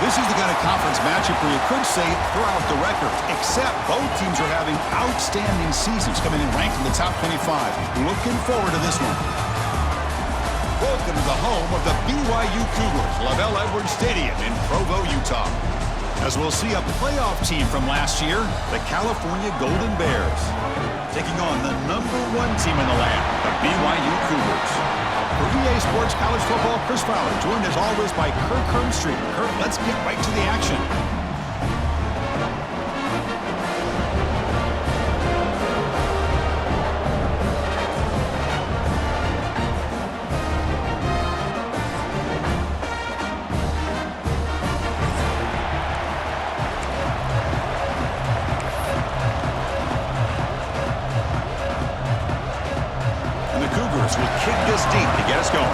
This is the kind of conference matchup where you could say throw out the records, except both teams are having outstanding seasons, coming in ranked in the top 25. Looking forward to this one. Welcome to the home of the BYU Cougars, LaVell Edwards Stadium in Provo, Utah. As we'll see a playoff team from last year, the California Golden Bears, taking on the #1 team in the land, the BYU Cougars. For EA Sports College Football, Chris Fowler, joined as always by Kirk Herbstreit. Kirk, let's get right to the action. Will kick this deep to get us going.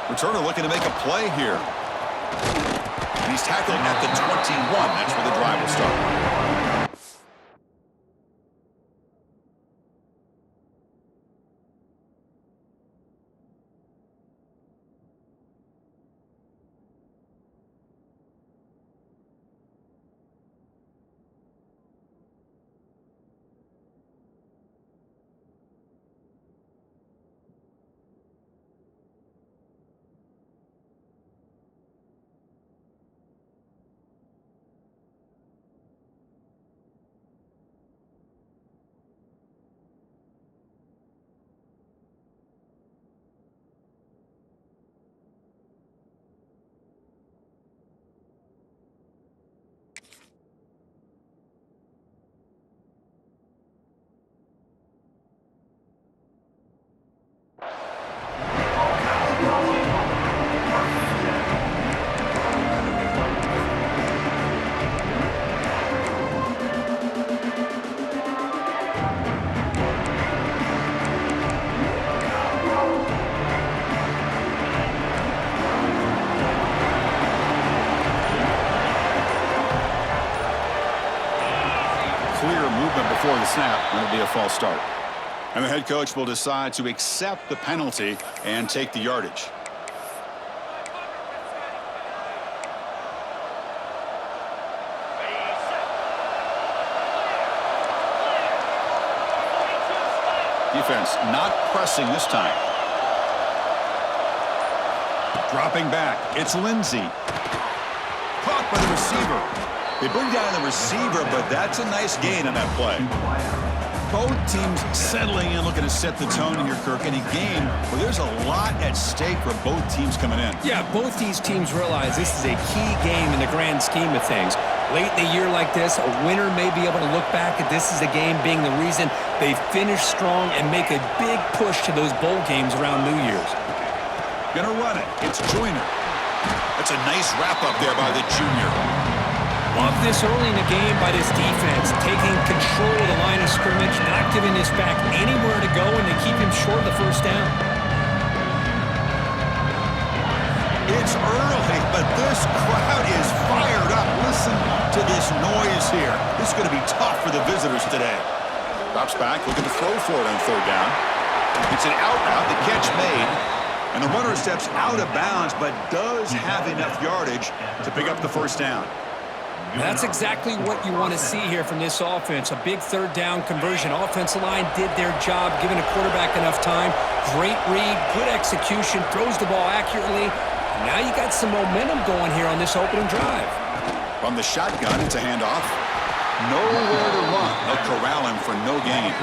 Returner looking to make a play here. And he's tackling at the 21. That's where the drive will start. Clear movement before the snap. That'll be a false start. And the head coach will decide to accept the penalty and take the yardage. Defense not pressing this time. Dropping back. It's Lindsey. Caught by the receiver. They bring down the receiver, but that's a nice gain on that play. Both teams settling in, looking to set the tone here, Kirk, in a game where there's a lot at stake for both teams coming in. Yeah, both these teams realize this is a key game in the grand scheme of things. Late in a year like this, a winner may be able to look back at this as a game being the reason they finish strong and make a big push to those bowl games around New Year's. Gonna run it. It's Joyner. That's a nice wrap-up there by the junior. Love this early in the game by this defense, taking control of the line of scrimmage, not giving this back anywhere to go, and they keep him short of the first down. It's early, but this crowd is fired up. Listen to this noise here. This is going to be tough for the visitors today. Drops back, looking to throw for it on third down. It's an out route, the catch made. And the runner steps out of bounds, but does have enough yardage to pick up the first down. That's exactly what you want to see here from this offense. A big third down conversion. Offensive line did their job, giving a quarterback enough time. Great read, good execution, throws the ball accurately. Now you got some momentum going here on this opening drive. From the shotgun, it's a handoff. Nowhere to run. They'll corral him for no gain.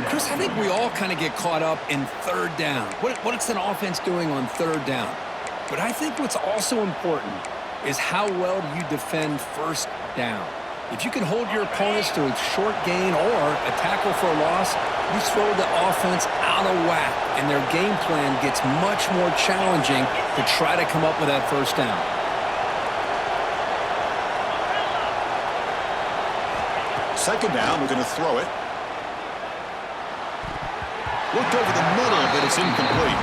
Chris, I think we all kind of get caught up in third down. What's an offense doing on third down? But I think what's also important is how well do you defend first down. If you can hold your opponents to a short gain or a tackle for a loss, you throw the offense out of whack, and their game plan gets much more challenging to try to come up with that first down. Second down, we're going to throw it. Looked over the middle, but it's incomplete.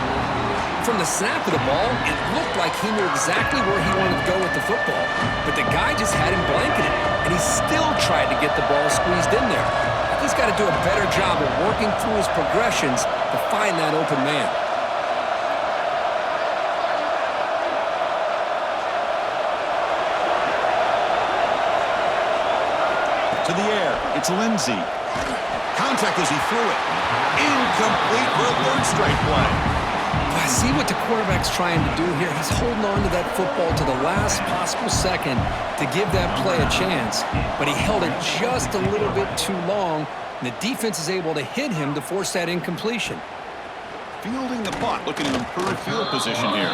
From the snap of the ball, it looked like he knew exactly where he wanted to go with the football. But the guy just had him blanketed, and he still tried to get the ball squeezed in there. I think he's got to do a better job of working through his progressions to find that open man. To the air, it's Lindsey. Contact as he threw it. Incomplete for a third straight play. I see what the quarterback's trying to do here. He's holding on to that football to the last possible second to give that play a chance, but he held it just a little bit too long, and the defense is able to hit him to force that incompletion. Fielding the punt, looking to improve field position here.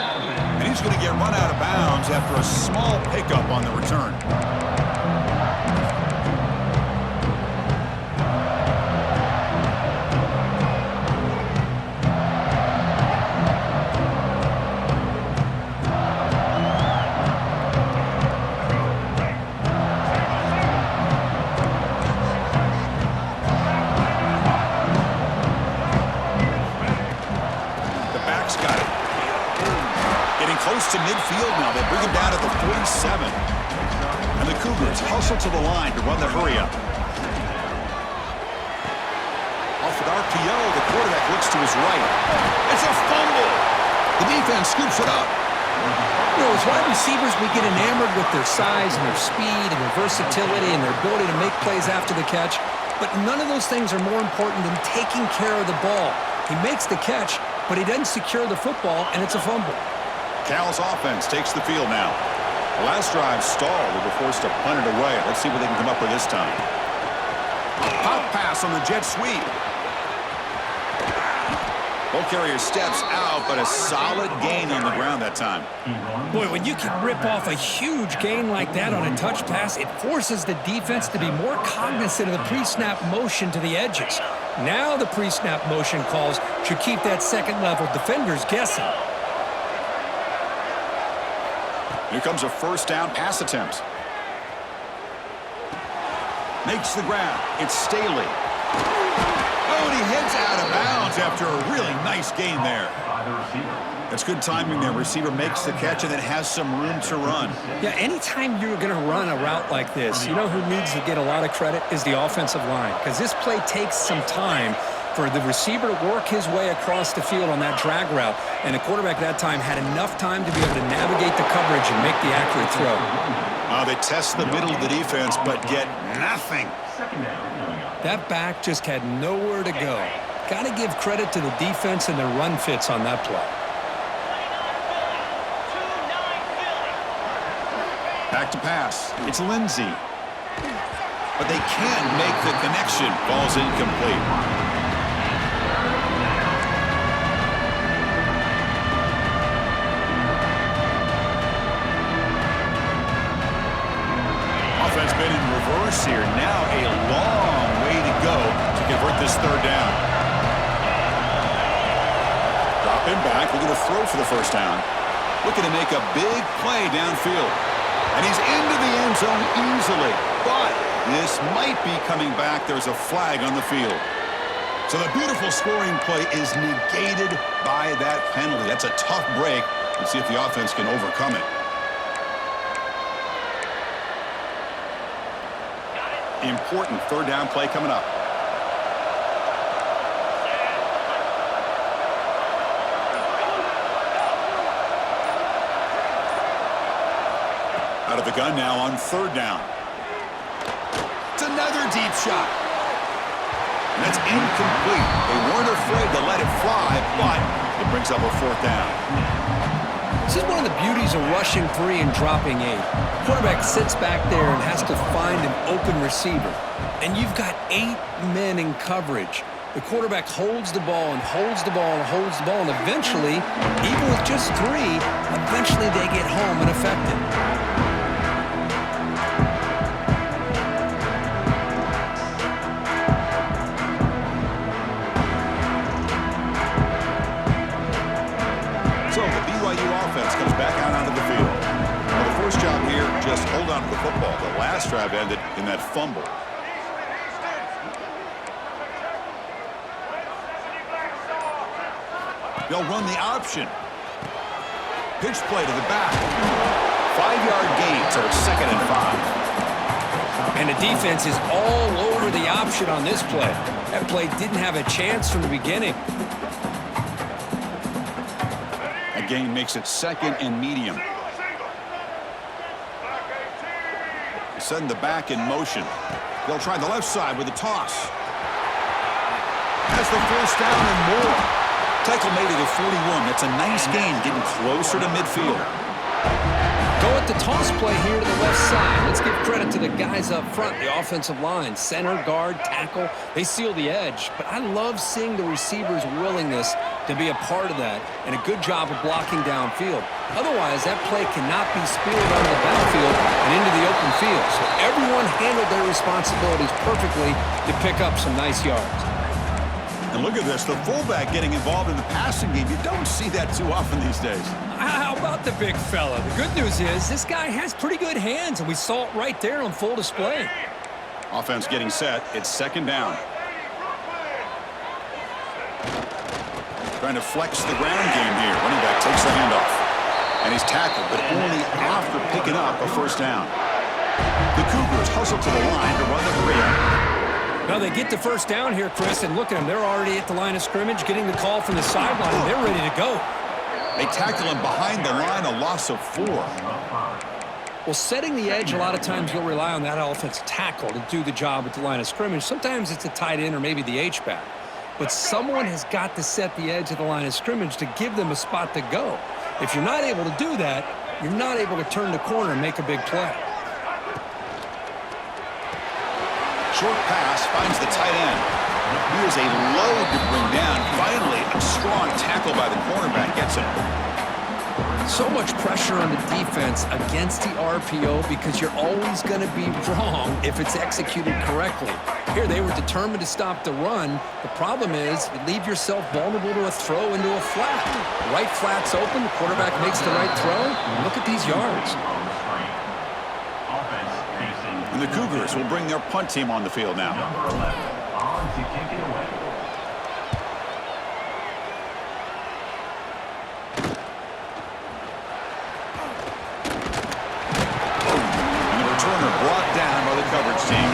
And he's going to get run out of bounds after a small pickup on the return. Close to midfield now. They bring him down at the 47. And the Cougars hustle to the line to run the hurry up. Off an RPO, the quarterback looks to his right. It's a fumble. The defense scoops it up. You know, as wide receivers, we get enamored with their size and their speed and their versatility and their ability to make plays after the catch. But none of those things are more important than taking care of the ball. He makes the catch, but he doesn't secure the football, and it's a fumble. Cal's offense takes the field now. The last drive stalled. They were forced to punt it away. Let's see what they can come up with this time. Pop pass on the jet sweep. Ball carrier steps out, but a solid gain on the ground that time. Boy, when you can rip off a huge gain like that on a touch pass, it forces the defense to be more cognizant of the pre-snap motion to the edges. Now the pre-snap motion calls should keep that second-level defenders guessing. Here comes a first down pass attempt. Makes the grab. It's Staley. Oh, and he heads out of bounds after a really nice gain there. That's good timing there. Receiver makes the catch and then has some room to run. Yeah, anytime you're going to run a route like this, you know who needs to get a lot of credit is the offensive line, because this play takes some time for the receiver to work his way across the field on that drag route, and the quarterback that time had enough time to be able to navigate the coverage and make the accurate throw. They test the middle of the defense, but get nothing. That back just had nowhere to go. Got to give credit to the defense and their run fits on that play. Back to pass. It's Lindsey. But they can't make the connection. Ball's incomplete. Offense been in reverse here. Now a long way to go to convert this third down. Drop him back. Looking to throw for the first down. Looking to make a big play downfield. And he's into the end zone easily. But this might be coming back. There's a flag on the field. So the beautiful scoring play is negated by that penalty. That's a tough break. Let's see if the offense can overcome it. Important third down play coming up. Out of the gun now on third down. It's another deep shot. And that's incomplete. They weren't afraid to let it fly, but it brings up a fourth down. This is one of the beauties of rushing 3 and dropping 8. Quarterback sits back there and has to find an open receiver. And you've got 8 men in coverage. The quarterback holds the ball and holds the ball and holds the ball, and eventually, even with just 3, eventually they get home and effective. So the BYU offense comes back out onto the field. Well, the first job here, just hold on to the football. The last drive ended in that fumble. They'll run the option. Pitch play to the back. 5-yard gain, so it's 2nd and 5. And And the defense is all over the option on this play. That play didn't have a chance from the beginning. A gain makes it 2nd and medium. Setting the back in motion. They'll try the left side with a toss. Has the first down and more. Tackle made it at 41. That's a nice gain, getting closer to midfield. Go at the toss play here to the left side. Let's give credit to the guys up front, the offensive line. Center, guard, tackle, they seal the edge. But I love seeing the receiver's willingness to be a part of that and a good job of blocking downfield. Otherwise, that play cannot be speared onto the backfield and into the open field. So everyone handled their responsibilities perfectly to pick up some nice yards. And look at this, the fullback getting involved in the passing game. You don't see that too often these days. How about the big fella? The good news is this guy has pretty good hands, and we saw it right there on full display. Offense getting set. It's 2nd down. Trying to flex the ground game here. Running back takes the handoff. And he's tackled, but only after picking up a first down. The Cougars hustle to the line to run the 3. Now they get the first down here, Chris, and look at them. They're already at the line of scrimmage, getting the call from the sideline, and they're ready to go. They tackle him behind the line, a loss of 4. Well, setting the edge, a lot of times you'll rely on that offensive tackle to do the job at the line of scrimmage. Sometimes it's a tight end or maybe the H-back. But someone has got to set the edge of the line of scrimmage to give them a spot to go. If you're not able to do that, you're not able to turn the corner and make a big play. Short pass finds the tight end. He is a load to bring down. Finally, a strong tackle by the cornerback gets him. So much pressure on the defense against the RPO because you're always going to be wrong if it's executed correctly. Here, they were determined to stop the run. The problem is you leave yourself vulnerable to a throw into a flat. The right flat's open, the quarterback makes the right throw. Look at these yards. And the Cougars will bring their punt team on the field now. And the returner brought down by the coverage team.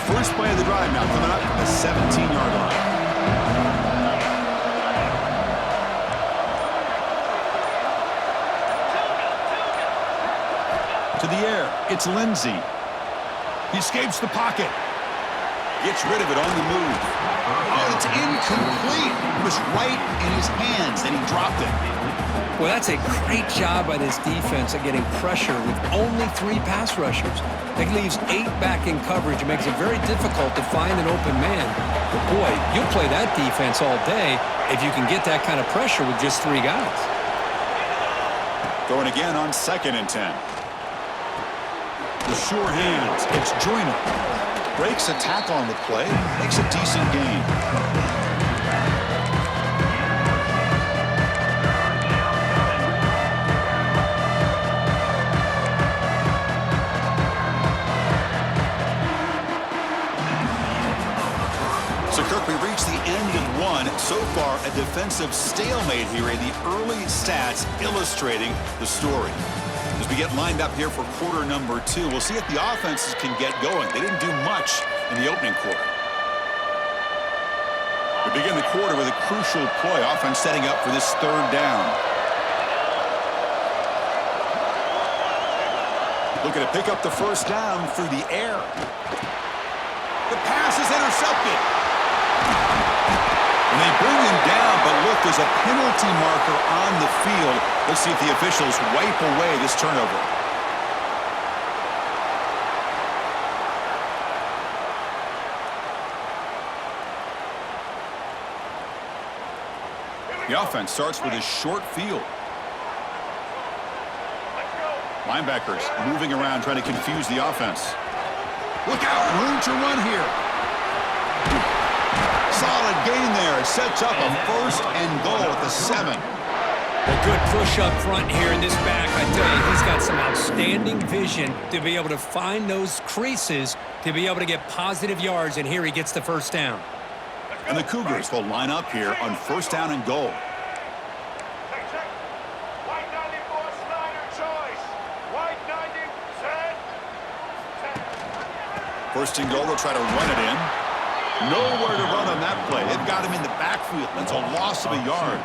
First play of the drive now coming up at the 17-yard line. To the air, it's Lindsey. He escapes the pocket. Gets rid of it on the move. Oh, it's incomplete. It was right in his hands, and he dropped it. Well, that's a great job by this defense at getting pressure with only 3 pass rushers. That leaves 8 back in coverage. It makes it very difficult to find an open man. But boy, you'll play that defense all day if you can get that kind of pressure with just 3 guys. Going again on 2nd and 10. The sure hands. It's Joyner. Breaks a tackle on the play. Makes a decent gain. We reach the end of 1. So far, a defensive stalemate here, and the early stats illustrating the story. As we get lined up here for quarter number 2, we'll see if the offenses can get going. They didn't do much in the opening quarter. We begin the quarter with a crucial play. Offense setting up for this 3rd down. Looking to pick up the first down through the air. The pass is intercepted. And they bring him down, but look, there's a penalty marker on the field. Let's see if the officials wipe away this turnover. The offense starts with a short field. Linebackers moving around, trying to confuse the offense. Look out, room to run here. Solid gain there. It sets up a 1st and goal at the 7. A good push up front here in this back. I tell you, he's got some outstanding vision to be able to find those creases to be able to get positive yards, and here he gets the first down. And the Cougars will line up here on first down and goal. First and goal, they'll try to run it in. Nowhere to run on that play. They've got him in the backfield. That's a loss of a yard.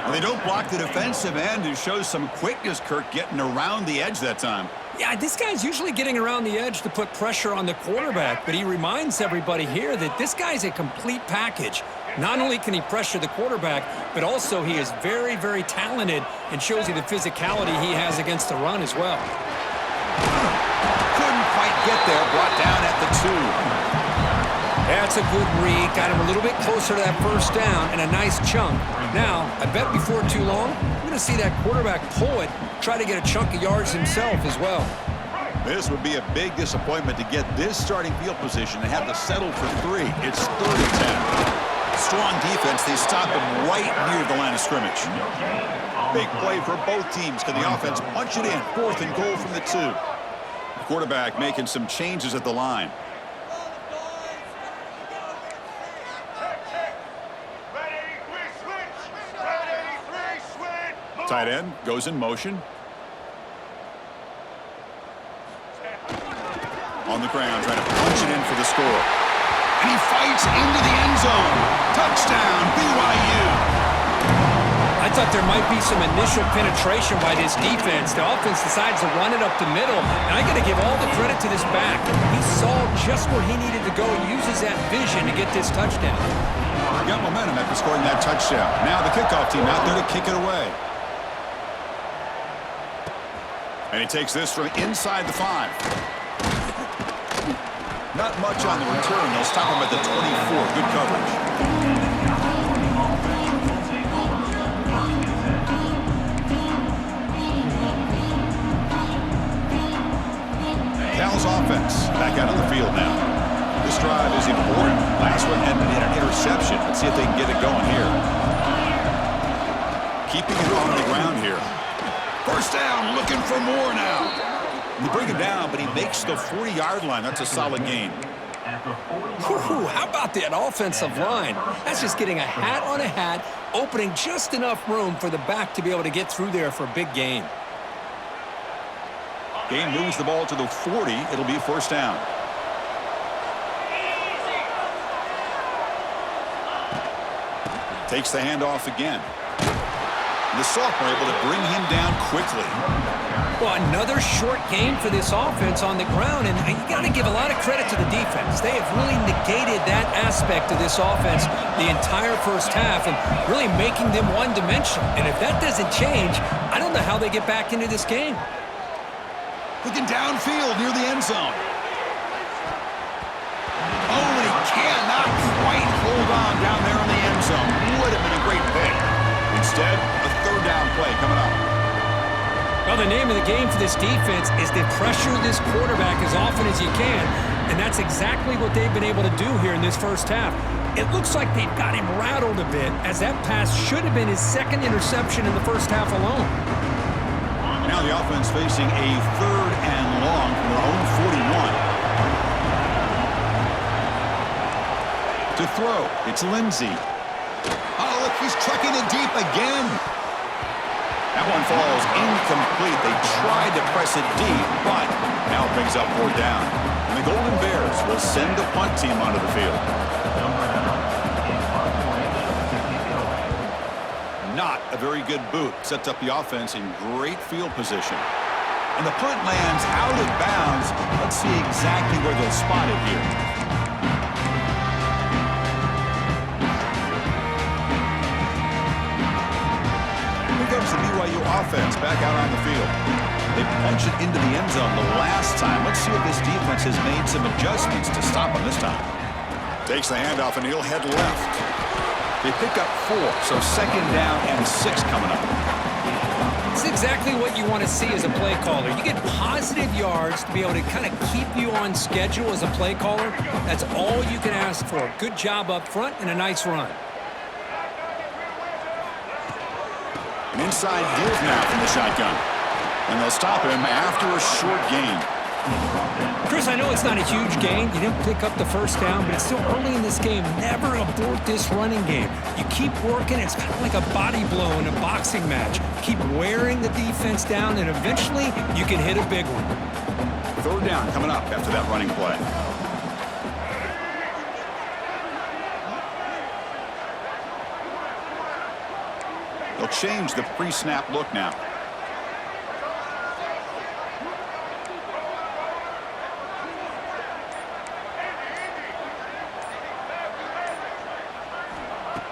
And they don't block the defensive end, who shows some quickness, Kirk, getting around the edge that time. Yeah, this guy's usually getting around the edge to put pressure on the quarterback, but he reminds everybody here that this guy's a complete package. Not only can he pressure the quarterback, but also he is very, very talented and shows you the physicality he has against the run as well. Couldn't quite get there, brought down at the 2. That's a good read. Got him a little bit closer to that first down and a nice chunk. Now, I bet before too long, we're going to see that quarterback pull it, try to get a chunk of yards himself as well. This would be a big disappointment to get this starting field position and have to settle for 3. It's 3rd and 10. Strong defense. They stop him right near the line of scrimmage. Big play for both teams. Can the offense punch it in? 4th and goal from the 2. The quarterback making some changes at the line. Tight end goes in motion. On the ground, trying to punch it in for the score. And he fights into the end zone. Touchdown, BYU. I thought there might be some initial penetration by this defense. The offense decides to run it up the middle, and I got to give all the credit to this back. He saw just where he needed to go, uses that vision to get this touchdown. Got momentum after scoring that touchdown. Now the kickoff team out there to kick it away. And he takes this from inside the 5. Not much on the return. They'll stop him at the 24. Good coverage. Cal's offense back out on the field now. This drive is important. Last one ended in an interception. Let's see if they can get it going here. Keeping it on the ground here. First down, looking for more now. They bring him down, but he makes the 40-yard line. That's a solid gain. Whew, how about that offensive line? That's just getting a hat on a hat, opening just enough room for the back to be able to get through there for a big gain. Gain moves the ball to the 40. It'll be first down. Takes the handoff again. The sophomore able to bring him down quickly. Well, another short game for this offense on the ground, and you got to give a lot of credit to the defense. They have really negated that aspect of this offense the entire first half and really making them one-dimensional. And if that doesn't change, I don't know how they get back into this game. Looking downfield near the end zone. Oh, and he cannot quite hold on down there in the end zone. Would have been a great pick. Instead, a 3rd down play coming up. Well, the name of the game for this defense is to pressure this quarterback as often as you can, and that's exactly what they've been able to do here in this first half. It looks like they've got him rattled a bit, as that pass should have been his 2nd interception in the first half alone. Now the offense facing a 3rd and long from their own 41. To throw, it's Lindsey. Oh, look, he's trucking it deep again. That one falls incomplete. They tried to press it deep, but now it brings up 4th down. And the Golden Bears will send the punt team onto the field. Not a very good boot. Sets up the offense in great field position. And the punt lands out of bounds. Let's see exactly where they'll spot it here. Comes the BYU offense back out on the field. They punch it into the end zone the last time. Let's see if this defense has made some adjustments to stop him this time. Takes the handoff and he'll head left. They pick up 4, so 2nd down and 6 coming up. It's exactly what you want to see as a play caller. You get positive yards to be able to kind of keep you on schedule as a play caller. That's all you can ask for. Good job up front and a nice run. An inside give now from the shotgun. And they'll stop him after a short gain. Chris, I know it's not a huge gain. You didn't pick up the first down, but it's still early in this game. Never abort this running game. You keep working. It's kind of like a body blow in a boxing match. Keep wearing the defense down, and eventually you can hit a big one. Third down coming up after that running play. They'll change the pre-snap look now.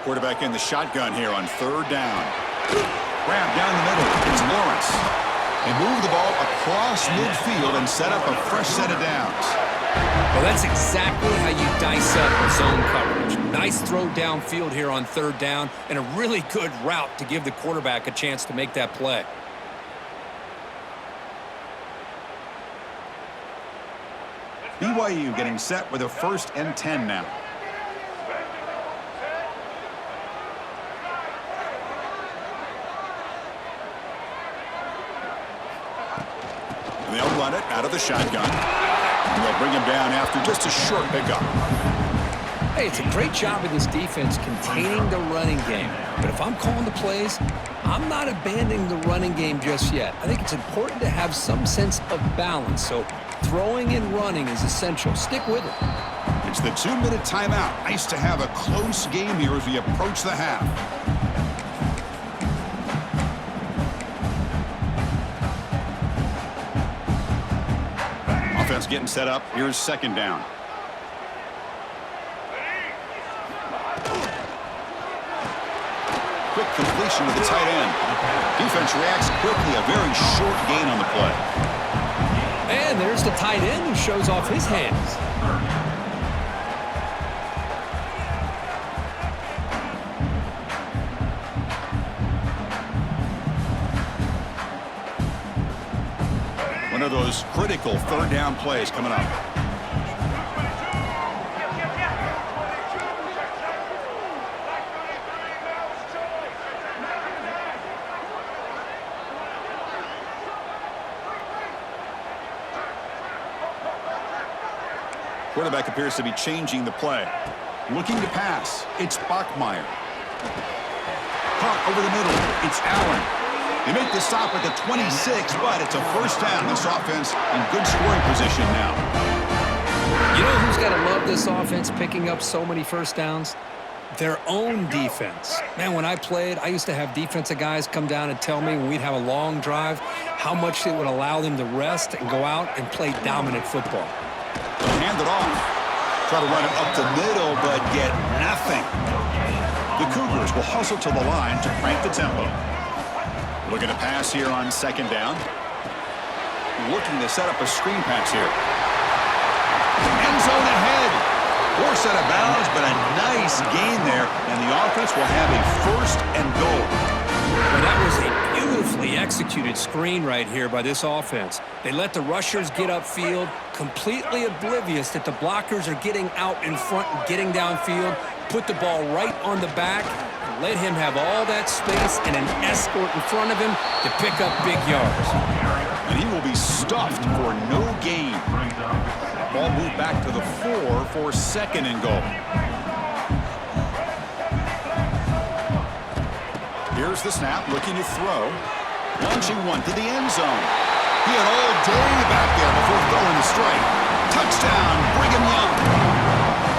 Quarterback in the shotgun here on third down. Grab down the middle. It's Lawrence. They move the ball across midfield and set up a fresh set of downs. Well, that's exactly how you dice up zone coverage. Nice throw downfield here on third down, and a really good route to give the quarterback a chance to make that play. BYU getting set with a 1st and 10 now. They'll run it out of the shotgun. And they'll bring him down after just a short pickup. Hey, it's a great job of this defense containing the running game. But if I'm calling the plays, I'm not abandoning the running game just yet. I think it's important to have some sense of balance. So throwing and running is essential. Stick with it. It's the 2-minute timeout. Nice to have a close game here as we approach the half. Offense getting set up. Here's second down. Quick completion to the tight end. Defense reacts quickly. A very short gain on the play. And there's the tight end who shows off his hands. One of those critical third down plays coming up. Quarterback appears to be changing the play. Looking to pass. It's Bachmeier. Caught over the middle. It's Allen. They make the stop at the 26, but it's a first down. This offense in good scoring position now. You know who's got to love this offense picking up so many first downs? Their own defense. Man, when I played, I used to have defensive guys come down and tell me when we'd have a long drive how much it would allow them to rest and go out and play dominant football. Hand it off. Try to run it up the middle, but get nothing. The Cougars will hustle to the line to crank the tempo. Looking to pass here on second down. Looking to set up a screen pass here. End zone ahead. Poor set of bounds, but a nice gain there, and the offense will have a first and goal. Well, that was a beautifully executed screen right here by this offense. They let the rushers get upfield, completely oblivious that the blockers are getting out in front and getting downfield, put the ball right on the back, and let him have all that space and an escort in front of him to pick up big yards. And he will be stuffed for no gain. Ball moved back to the 4 for second and goal. Here's the snap, looking to throw. Launching one to the end zone. He had all day back there before throwing the strike. Touchdown, Brigham Young.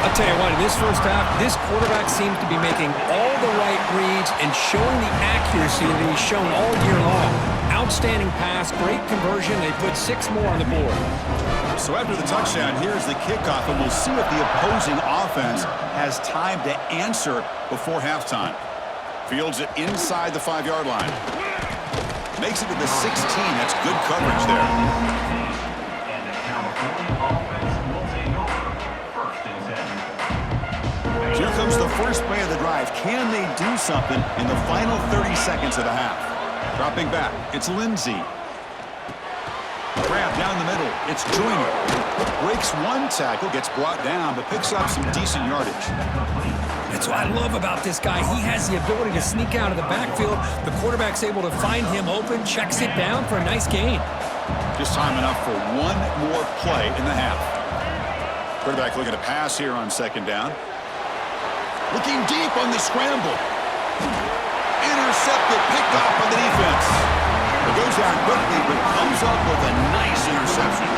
I'll tell you what, in this first half, this quarterback seems to be making all the right reads and showing the accuracy that he's shown all year long. Outstanding pass, great conversion. They put 6 more on the board. So after the touchdown, here's the kickoff, and we'll see if the opposing offense has time to answer before halftime. Fields it inside the 5-yard line. Makes it to the 16. That's good coverage there. Here comes the first play of the drive. Can they do something in the final 30 seconds of the half? Dropping back, it's Lindsey. Grab down the middle. It's Joyner. Breaks one tackle, gets brought down, but picks up some decent yardage. That's what I love about this guy. He has the ability to sneak out of the backfield. The quarterback's able to find him open, checks it down for a nice gain. Just time enough for one more play in the half. Quarterback looking to pass here on second down. Looking deep on the scramble. Intercepted, picked off by the defense. It goes down quickly, but comes up with a nice interception.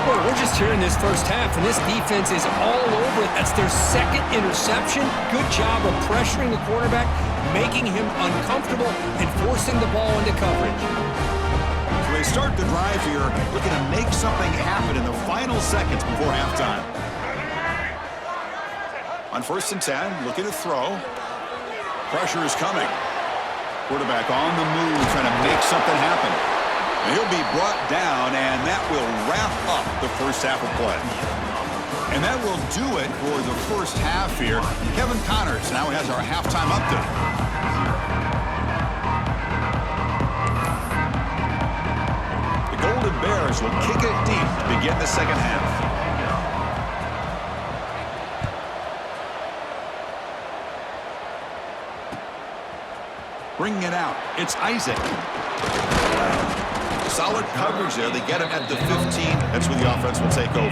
Boy, we're just here in this first half, and this defense is all over it. That's their second interception. Good job of pressuring the quarterback, making him uncomfortable, and forcing the ball into coverage. So they start the drive here, looking to make something happen in the final seconds before halftime. On 1st and 10, looking to throw. Pressure is coming. Quarterback on the move, trying to make something happen. And he'll be brought down, and that will wrap up the first half of play. And that will do it for the first half here. Kevin Connors now has our halftime update. The Golden Bears will kick it deep to begin the second half. Bringing it out, it's Isaac. Solid coverage there. They get him at the 15. That's where the offense will take over.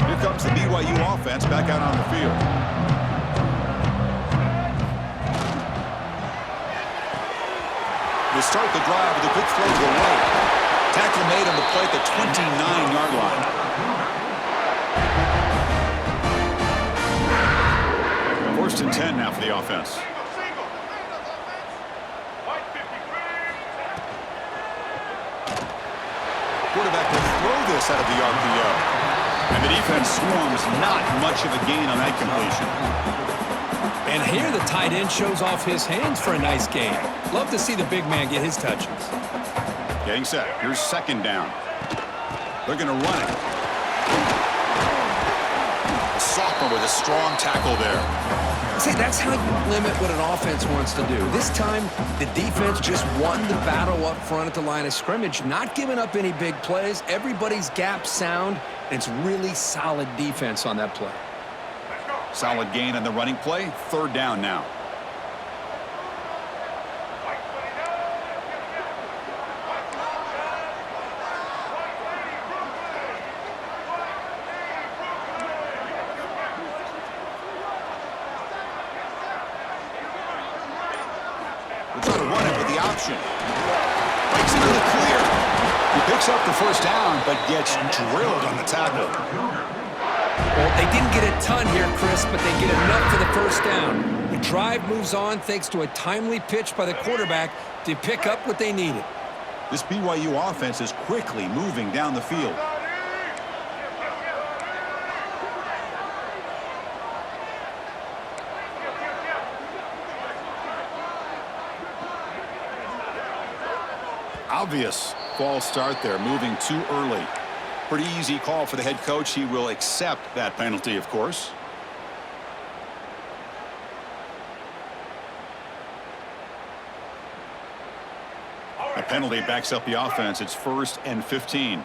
Here comes the BYU offense back out on the field. They start the drive with a quick throw to the right. Tackle made on the play at the 29-yard line. 1st and 10 now for the offense. Quarterback will throw this out of the RPO. And the defense swarms, not much of a gain on that completion. And here the tight end shows off his hands for a nice gain. Love to see the big man get his touches. Getting set. Here's second down. They're going to run it. A sophomore with a strong tackle there. See, that's how you limit what an offense wants to do. This time, the defense just won the battle up front at the line of scrimmage, not giving up any big plays. Everybody's gap sound. It's really solid defense on that play. Solid gain on the running play. 3rd down now. We'll try to run it with the option. Breaks into the clear. He picks up the first down, but gets drilled on the tackle. Well, they didn't get a ton here, Chris, but they get enough for the first down. The drive moves on thanks to a timely pitch by the quarterback to pick up what they needed. This BYU offense is quickly moving down the field. Obvious false start there, moving too early. Pretty easy call for the head coach. He will accept that penalty, of course. A penalty backs up the offense. It's 1st and 15.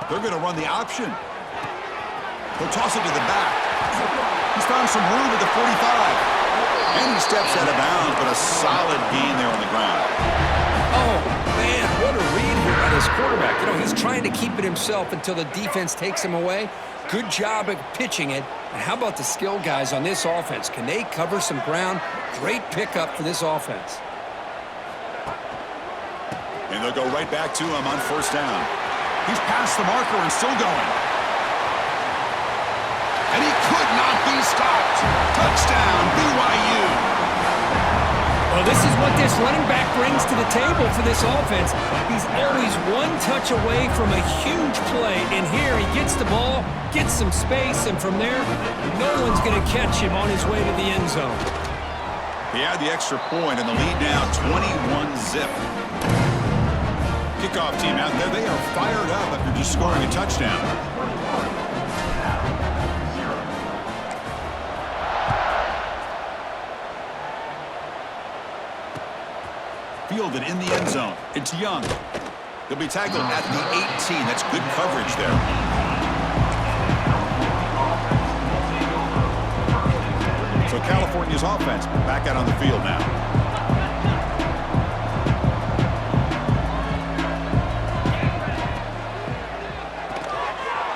They're going to run the option. They'll toss it to the back. He's found some room at the 45. And he steps out of bounds, but a solid gain there on the ground. Oh, man, what a read here by this quarterback. You know, he's trying to keep it himself until the defense takes him away. Good job at pitching it. And how about the skill guys on this offense? Can they cover some ground? Great pickup for this offense. And they'll go right back to him on 1st down. He's past the marker and still going. And he could not be stopped. Touchdown, BYU. Well, this is what this running back brings to the table for this offense. He's always one touch away from a huge play. And here he gets the ball, gets some space, and from there, no one's going to catch him on his way to the end zone. He had the extra point, and the lead now 21-zip. Kickoff team out there. They are fired up after just scoring a touchdown. Fielded in the end zone. It's Young. He'll be tackled at the 18. That's good coverage there. So California's offense back out on the field now.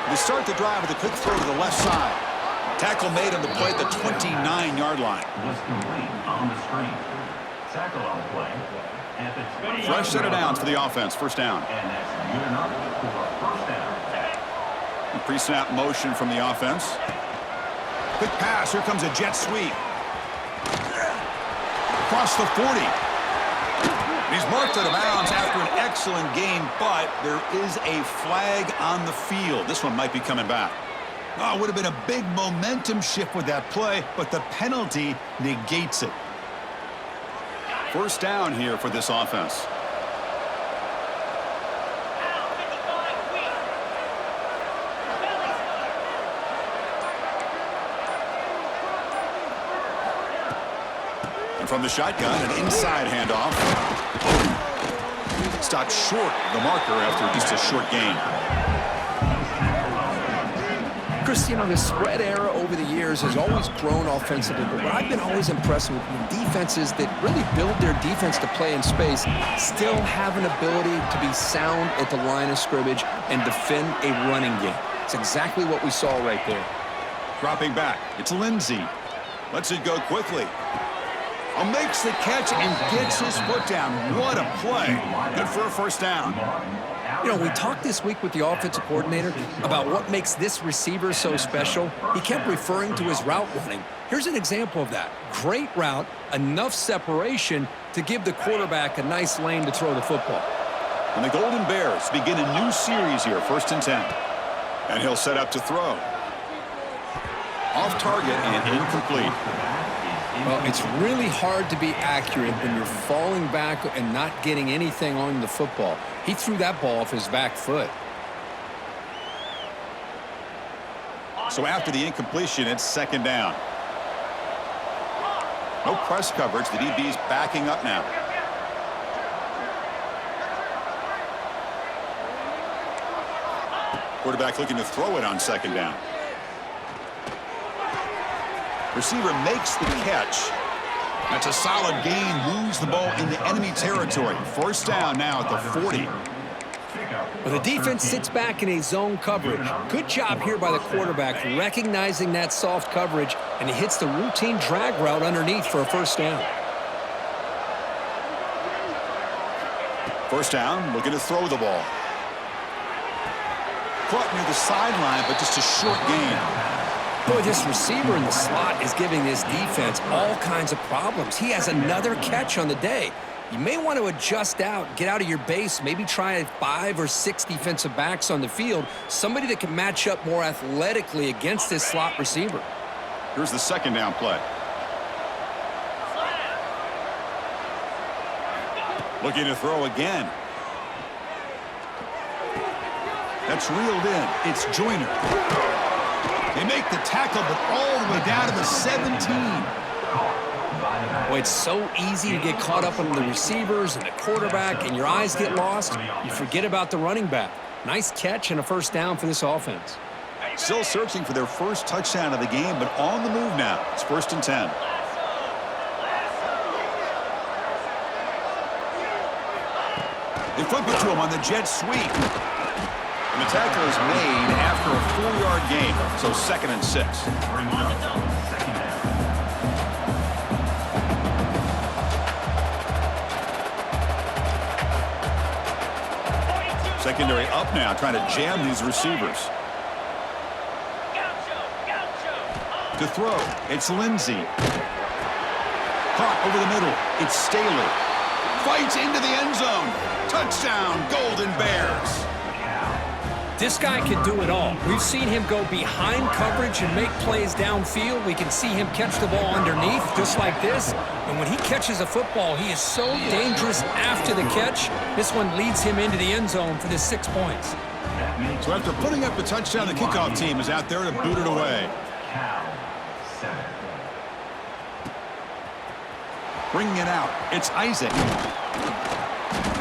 They start the drive with a quick throw to the left side. Tackle made on the play at the 29-yard line. On the screen. Tackle on the play. Fresh set of downs for the offense. First down. And that's good enough for a first down. Pre-snap motion from the offense. Quick pass. Here comes a jet sweep. Across the 40. He's marked out of bounds after an excellent game, but there is a flag on the field. This one might be coming back. Oh, it would have been a big momentum shift with that play, but the penalty negates it. First down here for this offense. And from the shotgun, an inside handoff. Stopped short of the marker after just a short gain. Chris, you know, the spread era over the years has always grown offensively, but what I've been always impressed with defenses that really build their defense to play in space still have an ability to be sound at the line of scrimmage and defend a running game. It's exactly what we saw right there. Dropping back, it's Lindsey. Lets it go quickly. Makes the catch and gets his foot down. What a play. Good for a first down. You know, we talked this week with the offensive coordinator about what makes this receiver so special. He kept referring to his route running. Here's an example of that. Great route, enough separation to give the quarterback a nice lane to throw the football. And the Golden Bears begin a new series here, 1st and 10. And he'll set up to throw. Off target and incomplete. Well, it's really hard to be accurate when you're falling back and not getting anything on the football. He threw that ball off his back foot. So after the incompletion, it's 2nd down. No press coverage. The DB's backing up now. Quarterback looking to throw it on 2nd down. Receiver makes the catch. That's a solid gain. Moves the ball in the enemy territory. First down now at the 40. Well, the defense sits back in a zone coverage. Good job here by the quarterback recognizing that soft coverage, and he hits the routine drag route underneath for a first down. First down, looking to throw the ball. Caught near the sideline, but just a short gain. Boy, this receiver in the slot is giving this defense all kinds of problems. He has another catch on the day. You may want to adjust out, get out of your base, maybe try 5 or 6 defensive backs on the field, somebody that can match up more athletically against this slot receiver. Here's the 2nd down play. Looking to throw again. That's reeled in. It's Joyner. They make the tackle, but all the way down to the 17. Boy, it's so easy to get caught up on the receivers and the quarterback, and your eyes get lost. You forget about the running back. Nice catch and a first down for this offense. Still searching for their first touchdown of the game, but on the move now. It's 1st and 10. They flip it to him on the jet sweep. And the tackle is made after a 4-yard gain, so 2nd and 6. Secondary up now, trying to jam these receivers. To throw, it's Lindsey. Caught over the middle, it's Staley. Fights into the end zone. Touchdown, Golden Bears. This guy can do it all. We've seen him go behind coverage and make plays downfield. We can see him catch the ball underneath, just like this. And when he catches a football, he is so dangerous after the catch. This one leads him into the end zone for the 6 points. So after putting up the touchdown, the kickoff team is out there to boot it away. Bringing it out, it's Isaac.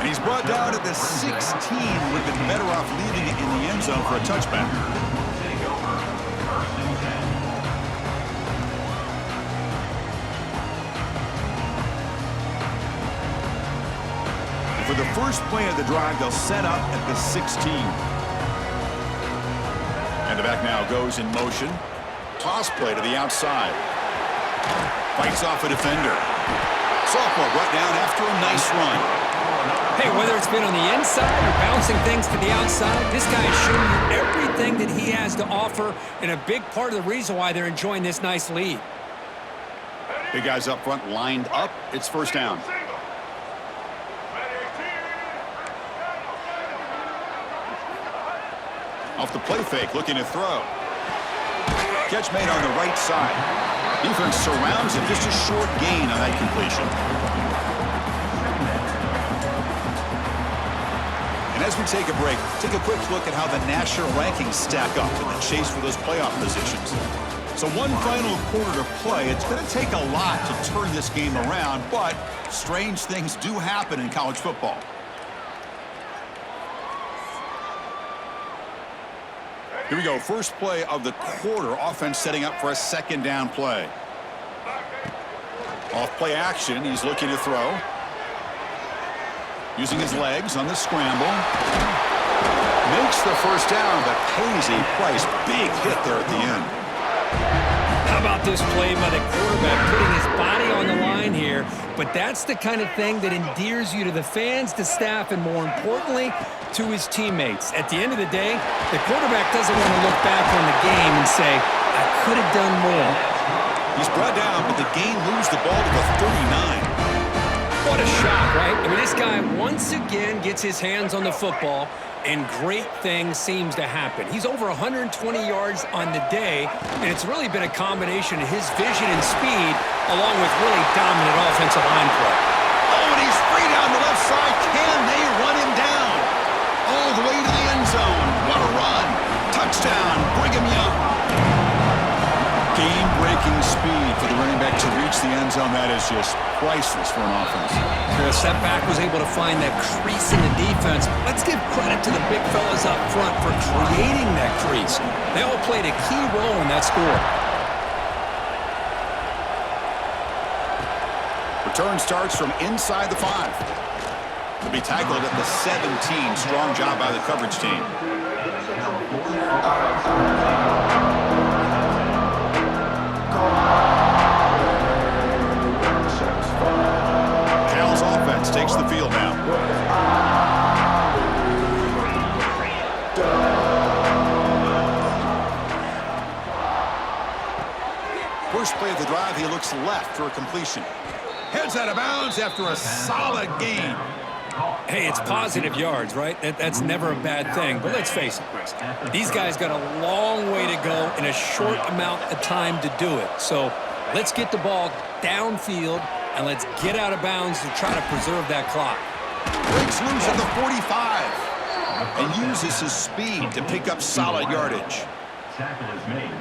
And he's brought down at the 16. Would have been better off leaving it in the end zone for a touchback. And for the first play of the drive, they'll set up at the 16. And the back now goes in motion. Toss play to the outside. Fights off a defender. Sophomore brought down after a nice run. Hey, whether it's been on the inside or bouncing things to the outside, this guy is showing you everything that he has to offer, and a big part of the reason why they're enjoying this nice lead. Big guys up front lined up. It's first down. Off the play fake, looking to throw. Catch made on the right side. Defense surrounds him. Just a short gain on that completion. And as we take a break, take a quick look at how the national rankings stack up in the chase for those playoff positions. So one final quarter to play. It's going to take a lot to turn this game around, but strange things do happen in college football. Here we go. First play of the quarter. Offense setting up for a second down play. Off play action. He's looking to throw. Using his legs on the scramble. Makes the first down, but pays a price. Big hit there at the end. How about this play by the quarterback, putting his body on the line here? But that's the kind of thing that endears you to the fans, the staff, and more importantly, to his teammates. At the end of the day, the quarterback doesn't want to look back on the game and say, I could have done more. He's brought down, but the game moves the ball to the 39. What a shot, right? I mean, this guy once again gets his hands on the football, and great things seems to happen. He's over 120 yards on the day, and it's really been a combination of his vision and speed along with really dominant offensive line play. Oh, and he's free down the left side. Can they run him down? All the way to the end zone. What a run. Touchdown, Brigham Young. Game-breaking speed for the running back to reach the end zone. That is just priceless for an offense. The setback was able to find that crease in the defense. Let's give credit to the big fellas up front for creating that crease. They all played a key role in that score. Return starts from inside the 5. To be tackled at the 17. Strong job by the coverage team. Cal's offense takes the field now. First play of the drive, he looks left for a completion. Heads out of bounds after a solid gain. Hey, it's positive yards, right? That's never a bad thing. But let's face it, Chris. These guys got a long way to go in a short amount of time to do it. So let's get the ball downfield, and let's get out of bounds to try to preserve that clock. Breaks loose at the 45 and uses his speed to pick up solid yardage.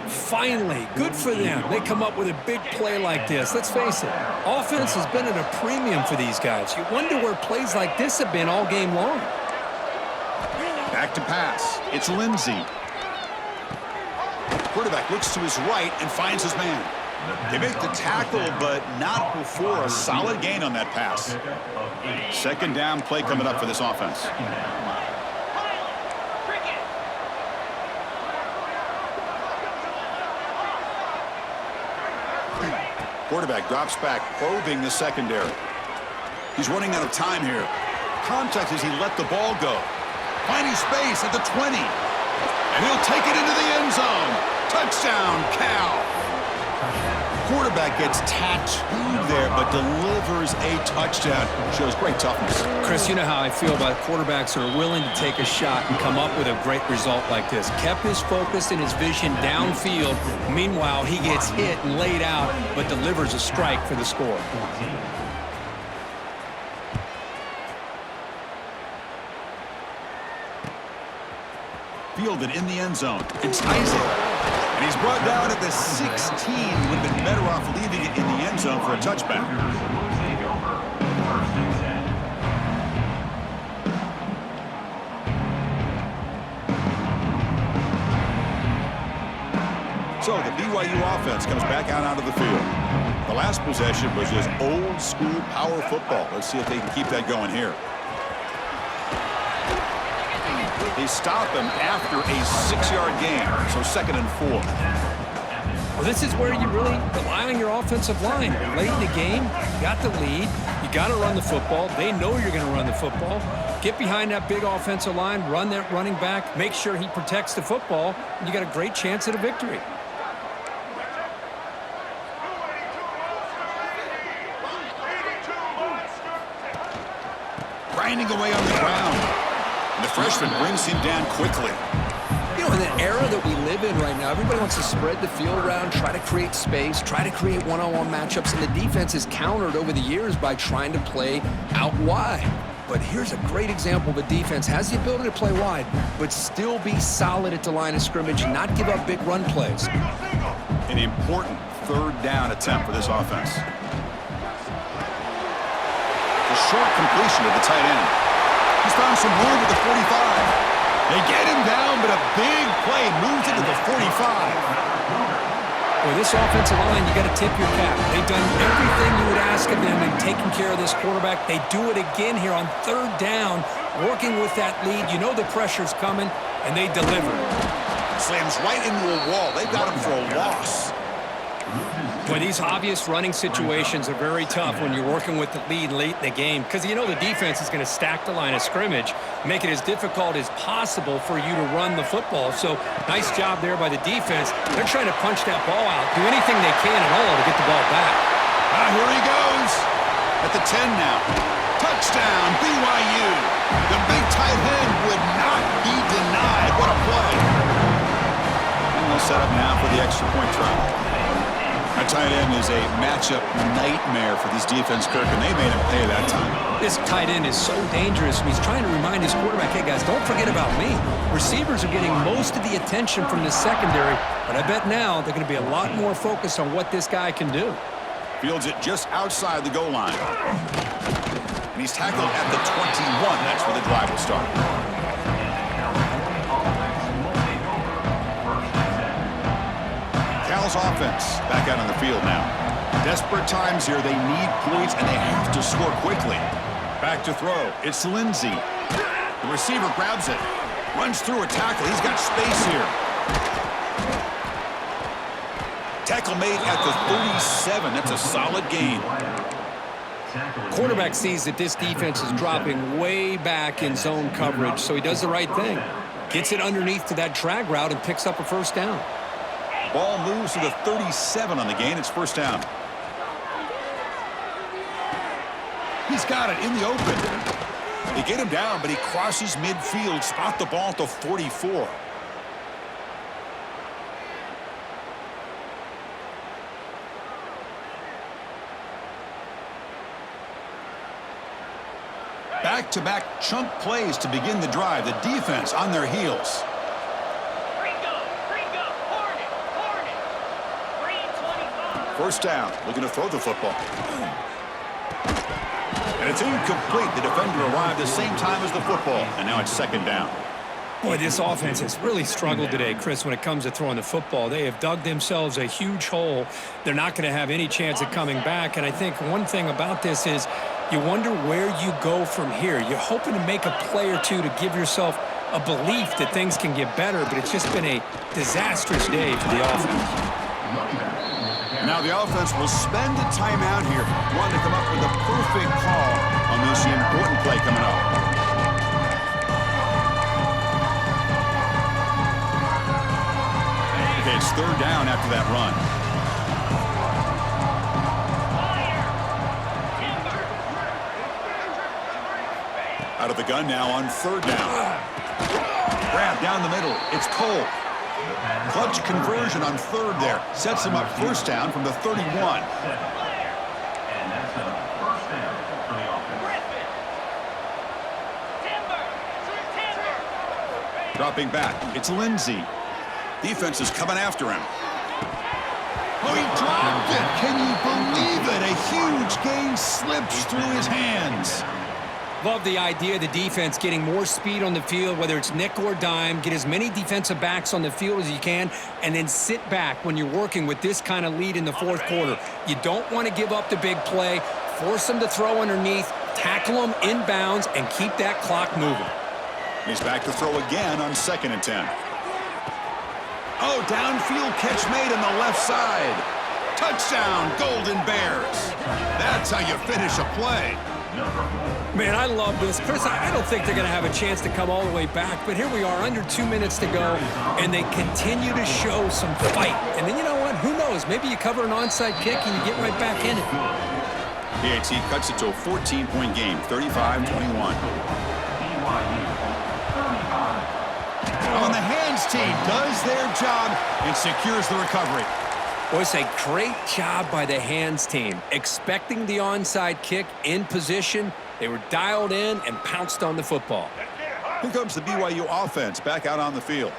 Finally, good for them. They come up with a big play like this. Let's face it, offense has been at a premium for these guys. You wonder where plays like this have been all game long. Back to pass. It's Lindsey. Quarterback looks to his right and finds his man. They make the tackle, but not before a solid gain on that pass. Second down play coming up for this offense. Quarterback drops back, probing the secondary. He's running out of time here. Contact as he let the ball go. Finding space at the 20. And he'll take it into the end zone. Touchdown, Cal. quarterback gets tattooed there, but delivers a touchdown. Shows great toughness. Chris, you know how I feel about quarterbacks who are willing to take a shot and come up with a great result like this. Kept his focus and his vision downfield. Meanwhile, he gets hit and laid out, but delivers a strike for the score. Fielded in the end zone. It's Isaac. And he's brought down at the 16. Would have been better off leaving it in the end zone for a touchback. So the BYU offense comes back out onto the field. The last possession was just old school power football. Let's see if they can keep that going here. They stop him after a 6-yard gain, so 2nd and 4. Well, this is where you really rely on your offensive line. Late in the game, you got the lead. You got to run the football. They know you're going to run the football. Get behind that big offensive line, run that running back, make sure he protects the football, and you got a great chance at a victory. Grinding away on the ground. And the freshman brings him down quickly. You know, in the era that we live in right now, everybody wants to spread the field around, try to create space, try to create one-on-one matchups, and the defense is countered over the years by trying to play out wide. But here's a great example of a defense has the ability to play wide, but still be solid at the line of scrimmage and not give up big run plays. An important 3rd down attempt for this offense. A short completion to the tight end. He's found some room at the 45. They get him down, but a big play moves into the 45. Boy, this offensive line, you got to tip your cap. They've done everything you would ask of them in taking care of this quarterback. They do it again here on 3rd down, working with that lead. You know the pressure's coming, and they deliver. Slams right into a wall. They've got him for a loss. Boy, these obvious running situations are very tough when you're working with the lead late in the game because you know the defense is going to stack the line of scrimmage, make it as difficult as possible for you to run the football. So nice job there by the defense. They're trying to punch that ball out, do anything they can at all to get the ball back. Here he goes. At the 10 now. Touchdown, BYU. The big tight end would not be denied. What a play. And they'll set up now for the extra point try. A tight end is a matchup nightmare for this defense, Kirk, and they made him pay that time. This tight end is so dangerous. He's trying to remind his quarterback, hey, guys, don't forget about me. Receivers are getting most of the attention from the secondary, but I bet now they're going to be a lot more focused on what this guy can do. Fields it just outside the goal line. And he's tackled at the 21. That's where the drive will start. Cal's offense back out on the field now. Desperate times here. They need points, and they have to score quickly. Back to throw. It's Lindsey. The receiver grabs it. Runs through a tackle. He's got space here. Tackle made at the 37. That's a solid gain. Quarterback sees that this defense is dropping way back in zone coverage, so he does the right thing. Gets it underneath to that drag route and picks up a 1st down. Ball moves to the 37 on the gain. It's 1st down. He's got it in the open. They get him down, but he crosses midfield. Spot the ball at the 44. Back-to-back chunk plays to begin the drive. The defense on their heels. First down, looking to throw the football. And it's incomplete. The defender arrived the same time as the football, and now it's 2nd down. Boy, this offense has really struggled today, Chris, when it comes to throwing the football. They have dug themselves a huge hole. They're not going to have any chance of coming back, and I think one thing about this is you wonder where you go from here. You're hoping to make a play or two to give yourself a belief that things can get better, but it's just been a disastrous day for the offense. Now the offense will spend a timeout here, wanting to come up with a perfect call on this important play coming up. Okay, it's 3rd down after that run. the gun now on third down. Grab down the middle. It's Cole. Clutch conversion on third there. Sets him up first down from the 31. And that's a first down for the offense. Dropping back. It's Lindsey. Defense is coming after him. Oh, he dropped it. Can you believe it? A huge gain slips through his hands. Love the idea of the defense getting more speed on the field, whether it's nickel or dime. Get as many defensive backs on the field as you can, and then sit back when you're working with this kind of lead in the fourth quarter. You don't want to give up the big play. Force them to throw underneath, tackle them inbounds, and keep that clock moving. He's back to throw again on 2nd and 10. Oh, downfield catch made on the left side. Touchdown, Golden Bears. That's how you finish a play. Man, I love this. Chris, I don't think they're going to have a chance to come all the way back, but here we are, under 2 minutes to go, and they continue to show some fight. And then you know what? Who knows? Maybe you cover an onside kick and you get right back in it. PAT cuts it to a 14-point game, 35-21. On the hands team does their job and secures the recovery. Well, it's a great job by the hands team. Expecting the onside kick in position, they were dialed in and pounced on the football. Here comes the BYU offense back out on the field.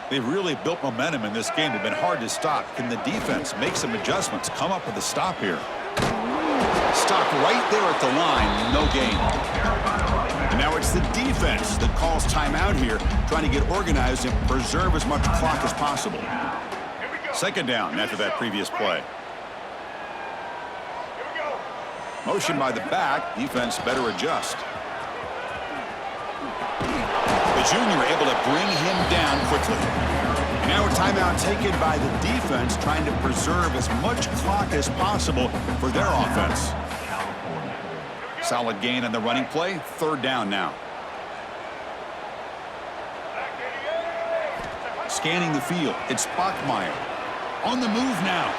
They've really built momentum in this game. They've been hard to stop. Can the defense make some adjustments, come up with a stop here? Stop right there at the line, no gain. And now it's the defense that calls timeout here, trying to get organized and preserve as much clock as possible. 2nd down after that previous play. Motion by the back. Defense better adjust. The junior able to bring him down quickly. And now a timeout taken by the defense, trying to preserve as much clock as possible for their offense. Solid gain on the running play. 3rd down now. Scanning the field. It's Bachmeier. On the move now.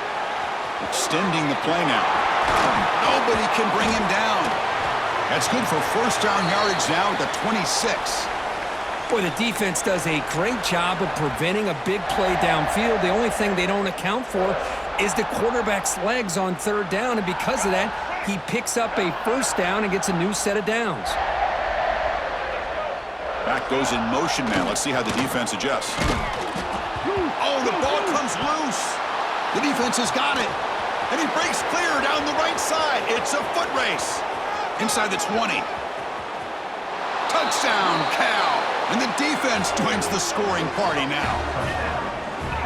Extending the play now. Nobody can bring him down. That's good for first down yardage now at the 26. Boy, the defense does a great job of preventing a big play downfield. The only thing they don't account for is the quarterback's legs on 3rd down, and because of that, he picks up a first down and gets a new set of downs. Back goes in motion now. Let's see how the defense adjusts. Oh, the ball comes loose. The defense has got it. And he breaks clear down the right side. It's a foot race. Inside the 20. Touchdown, Cal. And the defense joins the scoring party now.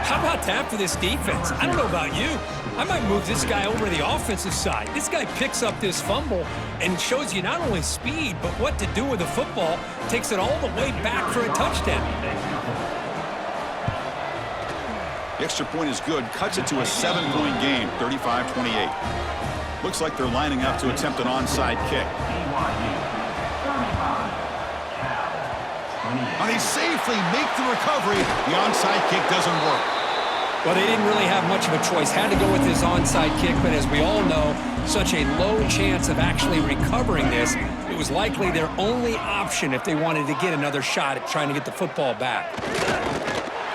How about that for this defense? I don't know about you. I might move this guy over to the offensive side. This guy picks up this fumble and shows you not only speed, but what to do with the football. Takes it all the way back for a touchdown. The extra point is good. Cuts it to a 7-point game, 35-28. Looks like they're lining up to attempt an onside kick. And they safely make the recovery. The onside kick doesn't work. Well, they didn't really have much of a choice. Had to go with his onside kick, but as we all know, such a low chance of actually recovering this. It was likely their only option if they wanted to get another shot at trying to get the football back.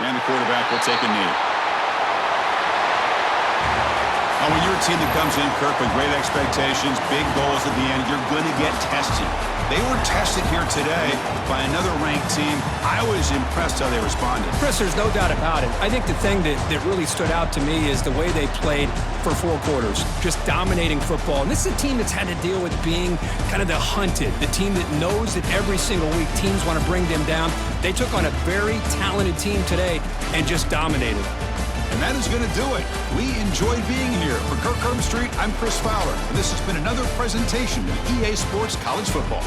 And the quarterback will take a knee. Oh, when you're a team that comes in, Kirk, with great expectations, big goals at the end, you're going to get tested. They were tested here today by another ranked team. I was impressed how they responded. Chris, there's no doubt about it. I think the thing that really stood out to me is the way they played for 4 quarters, just dominating football. And this is a team that's had to deal with being kind of the hunted, the team that knows that every single week teams want to bring them down. They took on a very talented team today and just dominated. And that is going to do it. We enjoyed being here. For Kirk Herbstreit, I'm Chris Fowler. And this has been another presentation of EA Sports College Football.